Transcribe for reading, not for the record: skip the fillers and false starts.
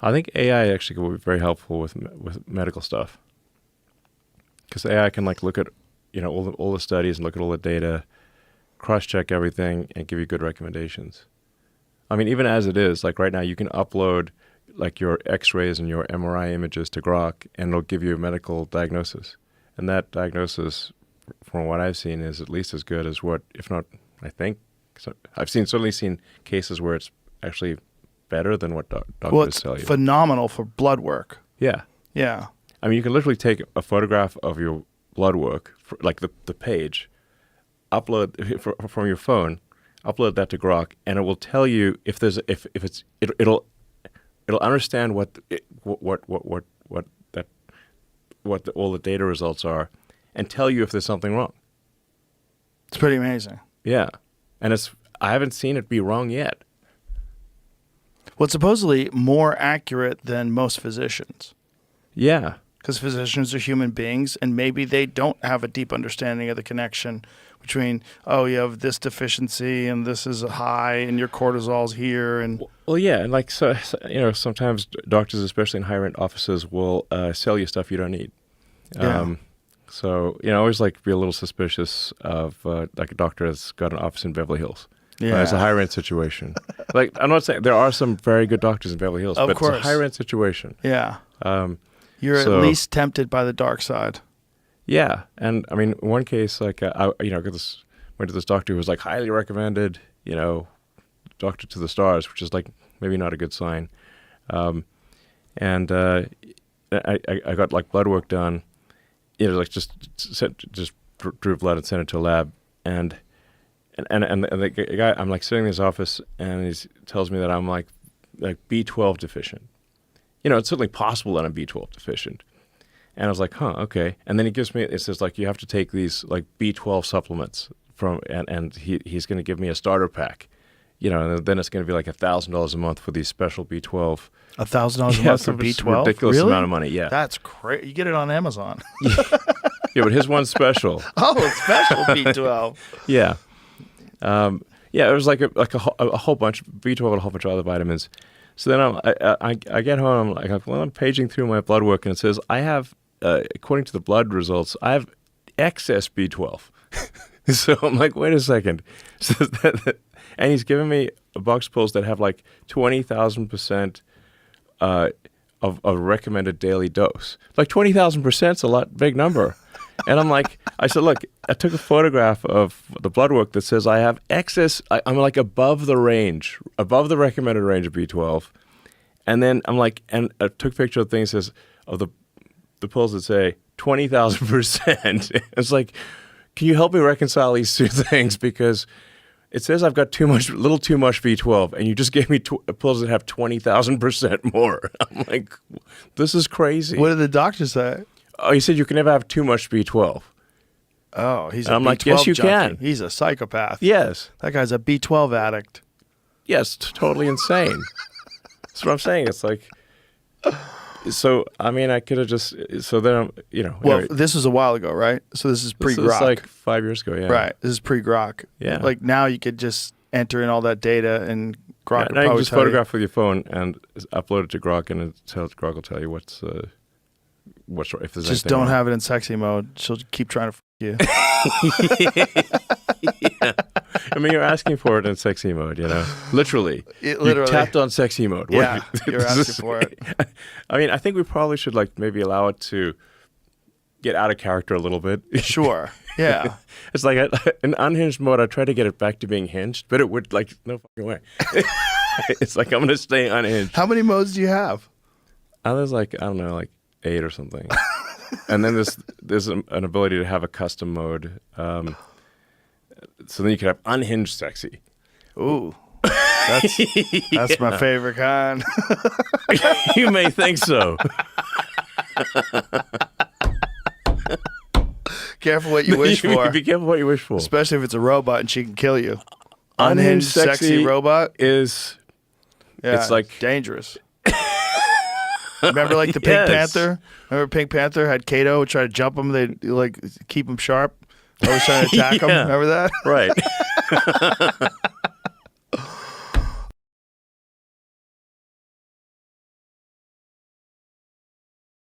I think AI actually will be very helpful with medical stuff because AI can like look at all the studies and look at all the data, cross-check everything, and give you good recommendations. I mean, even as it is, like right now, you can upload like your X-rays and your MRI images to Grok, and it'll give you a medical diagnosis. And that diagnosis, from what I've seen, is at least as good as what, if not, I think. So I've certainly seen cases where it's actually better than what doctors tell you. Phenomenal for blood work. Yeah. Yeah. I mean, you can literally take a photograph of your blood work, like the page, upload from your phone, upload that to Grok, and it will tell you if there's it'll understand what all the data results are, and tell you if there's something wrong. It's pretty amazing. Yeah, and I haven't seen it be wrong yet. Well, it's supposedly more accurate than most physicians. Yeah. Because physicians are human beings, and maybe they don't have a deep understanding of the connection between, oh, you have this deficiency, and this is high, and your cortisol's here. And well, yeah, and like so sometimes doctors, especially in high-rent offices, will sell you stuff you don't need. Yeah. So always like be a little suspicious of like a doctor that's got an office in Beverly Hills. Yeah. It's a high-rent situation. Like I'm not saying there are some very good doctors in Beverly Hills, Of but course. it's a high-rent situation. Yeah. You're at least tempted by the dark side. Yeah, and I mean, in one case, like I went to this doctor who was like highly recommended, doctor to the stars, which is like maybe not a good sign. And I got like blood work done, like just drew blood and sent it to a lab, and the guy, I'm like sitting in his office, and he tells me that I'm like B12 deficient. It's certainly possible that I'm B12 deficient. And I was like, huh, okay. And then it says like, you have to take these like B12 supplements and he's going to give me a starter pack, and then it's going to be like $1,000 a month for these special B12. $1,000 a month for B12? Ridiculous really? amount of money, yeah. That's crazy. You get it on Amazon. Yeah, but his one's special. Oh, it's special B12. Yeah. Yeah, it was like a whole bunch, B12 and a whole bunch of other vitamins. So then I get home, I'm paging through my blood work, and it says I have, according to the blood results, I have excess B12. So I'm like, wait a second. And he's giving me a box of pills that have like 20,000% of a recommended daily dose. Like 20,000% is a big number. And I said, look, I took a photograph of the blood work that says I have excess, I'm like above the recommended range of B12. And then and I took a picture of things of the pills that say 20,000%. It's like, can you help me reconcile these two things? Because it says I've got little too much B12, and you just gave me pills that have 20,000% more. I'm like, this is crazy. What did the doctor say? Oh, he said you can never have too much B12. Oh, he's and a I'm B12 like, yes, you junkie. can. He's a psychopath. Yes. That guy's a B12 addict. Yes, totally insane. That's what I'm saying. It's like, so, I mean, I could have then, Well, anyway, this was a while ago, right? So this is pre-Grok. This is like 5 years ago, yeah. Right. This is pre-Grok. Yeah. Like now you could just enter in all that data and Grok Now you can just tell you. photograph with your phone and upload it to Grok, and Grok will tell you what's if there's Just anything don't wrong. have it in sexy mode. She'll keep trying to you. Yeah. I mean, you're asking for it in sexy mode, literally. Literally. You tapped on sexy mode. Yeah, you're asking for it. I mean, I think we probably should maybe allow it to get out of character a little bit. Sure. Yeah. It's like in unhinged mode, I try to get it back to being hinged, but it would no fucking way. It's like I'm going to stay unhinged. How many modes do you have? There's I don't know, 8 or something. And then there's an ability to have a custom mode. So then you could have unhinged sexy. Ooh. That's my favorite kind. You may think so. Careful what you wish for. Be careful what you wish for. Especially if it's a robot and she can kill you. Unhinged sexy robot is it's dangerous. Remember the Pink Yes. Panther? Remember Pink Panther had Kato try to jump him? They'd keep him sharp. Always trying to attack him. Yeah. Remember that? right.